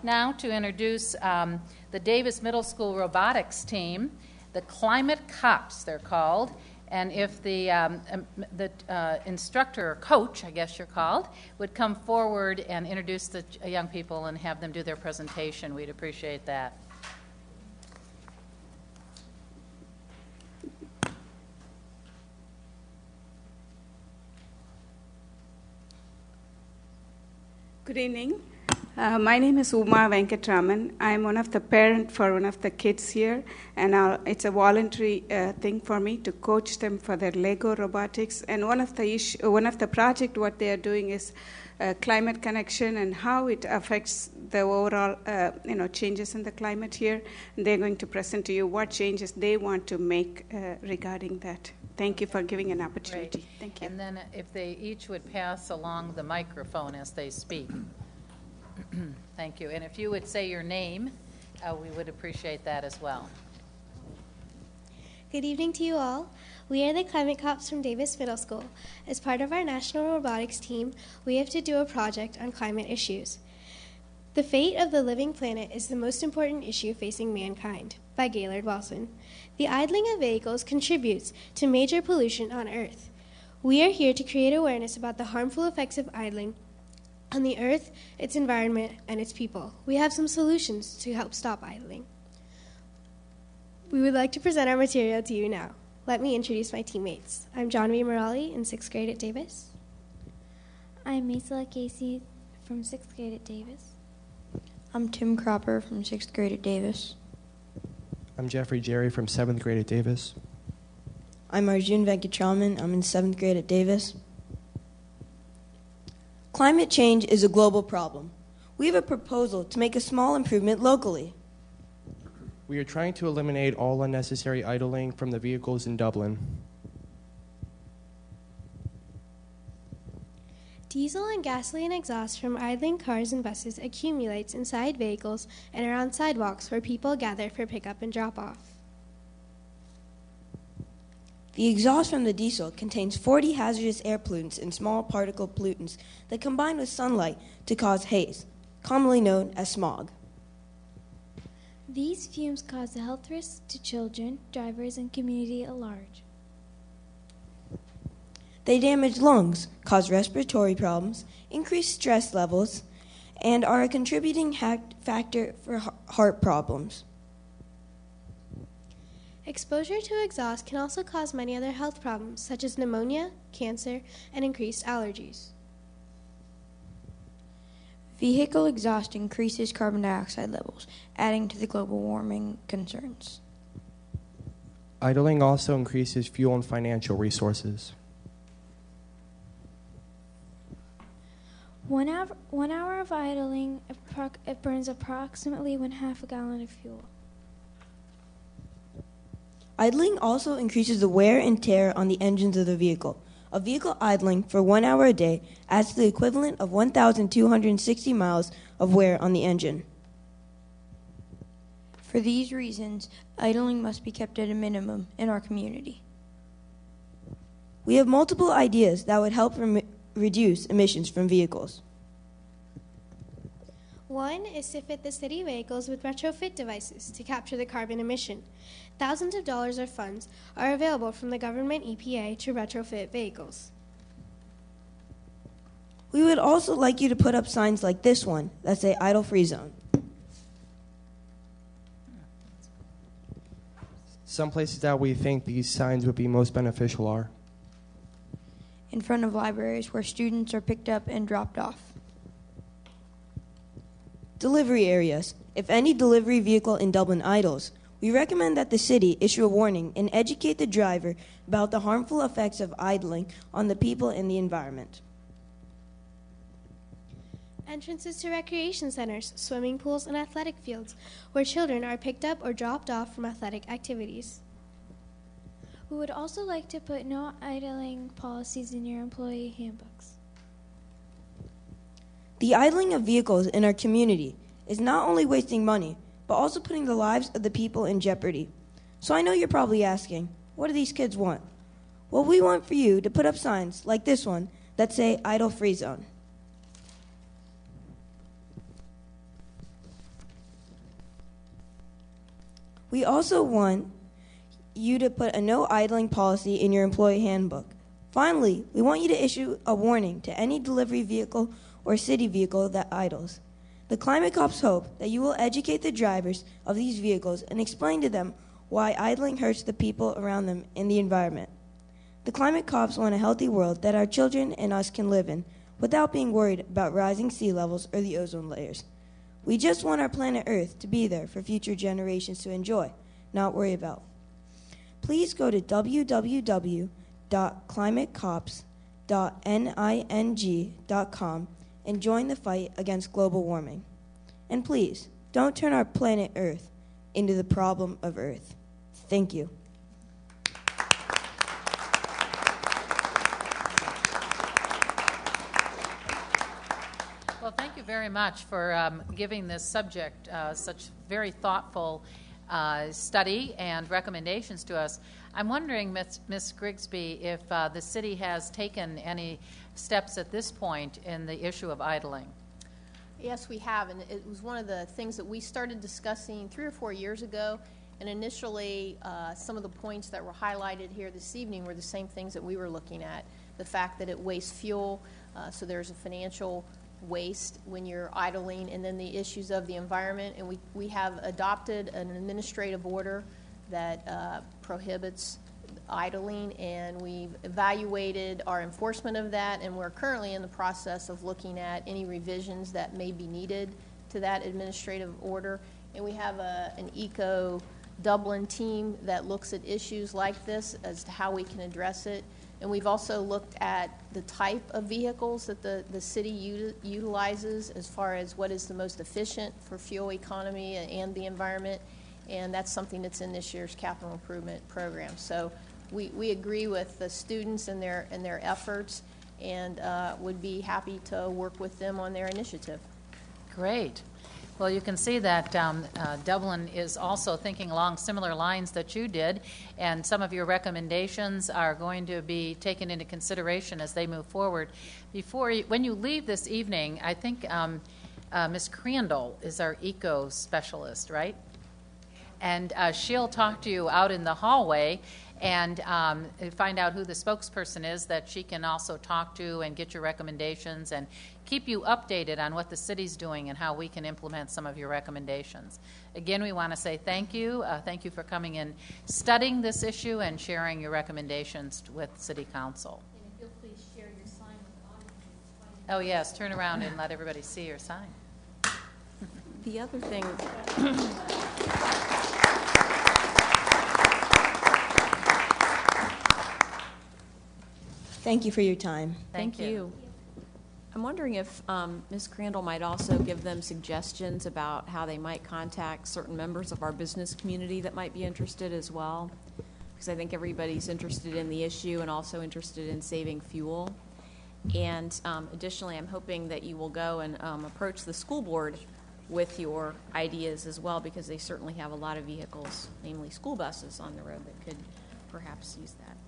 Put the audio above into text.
now to introduce the Davis Middle School robotics team, the Climate Cops, they're called. And if the instructor or coach, I guess you're called, would come forward and introduce the young people and have them do their presentation, we'd appreciate that. Good evening. My name is Uma Venkatraman. I'm one of the parents for one of the kids here, and it's a voluntary thing for me to coach them for their Lego robotics. And one of the project what they are doing is climate connection and how it affects the overall changes in the climate here. And they're going to present to you what changes they want to make regarding that. Thank you for giving an opportunity. Great. Thank you. And then if they each would pass along the microphone as they speak. Thank you. And if you would say your name, we would appreciate that as well. Good evening to you all. We are the Climate Cops from Davis Middle School. As part of our national robotics team, we have to do a project on climate issues. The fate of the living planet is the most important issue facing mankind, by Gaylord Wilson. The idling of vehicles contributes to major pollution on Earth. We are here to create awareness about the harmful effects of idling on the Earth, its environment, and its people. We have some solutions to help stop idling. We would like to present our material to you now. Let me introduce my teammates. I'm John V. Morali in 6th grade at Davis. I'm Maisela Casey from 6th grade at Davis. I'm Tim Cropper from 6th grade at Davis. I'm Jeffrey Jerry from 7th grade at Davis. I'm Arjun Venkatraman. I'm in 7th grade at Davis. Climate change is a global problem. We have a proposal to make a small improvement locally. We are trying to eliminate all unnecessary idling from the vehicles in Dublin. Diesel and gasoline exhaust from idling cars and buses accumulates inside vehicles and around sidewalks where people gather for pickup and drop-off. The exhaust from the diesel contains 40 hazardous air pollutants and small particle pollutants that combine with sunlight to cause haze, commonly known as smog. These fumes cause health risks to children, drivers, and community at large. They damage lungs, cause respiratory problems, increase stress levels, and are a contributing factor for heart problems. Exposure to exhaust can also cause many other health problems, such as pneumonia, cancer, and increased allergies. Vehicle exhaust increases carbon dioxide levels, adding to the global warming concerns. Idling also increases fuel and financial resources. 1 hour of idling, it burns approximately 1/2 gallon of fuel. Idling also increases the wear and tear on the engines of the vehicle. A vehicle idling for 1 hour a day adds to the equivalent of 1,260 miles of wear on the engine. For these reasons, idling must be kept at a minimum in our community. We have multiple ideas that would help reduce emissions from vehicles. One is to fit the city vehicles with retrofit devices to capture the carbon emission. Thousands of dollars of funds are available from the government EPA to retrofit vehicles. We would also like you to put up signs like this one that say idle free zone. Some places that we think these signs would be most beneficial are in front of libraries where students are picked up and dropped off. Delivery areas. If any delivery vehicle in Dublin idles, we recommend that the city issue a warning and educate the driver about the harmful effects of idling on the people and the environment. Entrances to recreation centers, swimming pools, and athletic fields where children are picked up or dropped off from athletic activities. We would also like to put no idling policies in your employee handbooks. The idling of vehicles in our community is not only wasting money, but also putting the lives of the people in jeopardy. So I know you're probably asking, what do these kids want? Well, we want for you to put up signs like this one that say idle free zone. We also want you to put a no idling policy in your employee handbook. Finally, we want you to issue a warning to any delivery vehicle or city vehicle that idles. The Climate Cops hope that you will educate the drivers of these vehicles and explain to them why idling hurts the people around them and the environment. The Climate Cops want a healthy world that our children and us can live in without being worried about rising sea levels or the ozone layers. We just want our planet Earth to be there for future generations to enjoy, not worry about. Please go to www.climatecops.ning.com and join the fight against global warming. And please, don't turn our planet Earth into the problem of Earth. Thank you. Well, thank you very much for giving this subject such very thoughtful study and recommendations to us. I'm wondering, Ms. Grigsby, if the city has taken any steps at this point in the issue of idling. Yes, we have, and it was one of the things that we started discussing 3 or 4 years ago, and initially some of the points that were highlighted here this evening were the same things that we were looking at. The fact that it wastes fuel, so there's a financial waste when you're idling, and then the issues of the environment, and we have adopted an administrative order that prohibits idling, and we've evaluated our enforcement of that, and we're currently in the process of looking at any revisions that may be needed to that administrative order. And we have an Eco Dublin team that looks at issues like this as to how we can address it. And we've also looked at the type of vehicles that the city utilizes as far as what is the most efficient for fuel economy and the environment. And that's something that's in this year's capital improvement program. So we agree with the students and their efforts, and would be happy to work with them on their initiative. Great. Well, you can see that Dublin is also thinking along similar lines that you did, and some of your recommendations are going to be taken into consideration as they move forward. When you leave this evening, I think Ms. Crandall is our eco specialist, right? And she'll talk to you out in the hallway and find out who the spokesperson is that she can also talk to and get your recommendations and keep you updated on what the city's doing and how we can implement some of your recommendations. Again, we want to say thank you. Thank you for coming and studying this issue and sharing your recommendations with City Council. And if you'll please share your sign with the audience. Oh, yes. Turn around and let everybody see your sign. The other thing... Thank you for your time. Thank you. I'm wondering if Ms. Crandall might also give them suggestions about how they might contact certain members of our business community that might be interested as well, because I think everybody's interested in the issue and also interested in saving fuel. And additionally, I'm hoping that you will go and approach the school board with your ideas as well, because they certainly have a lot of vehicles, namely school buses, on the road that could perhaps use that.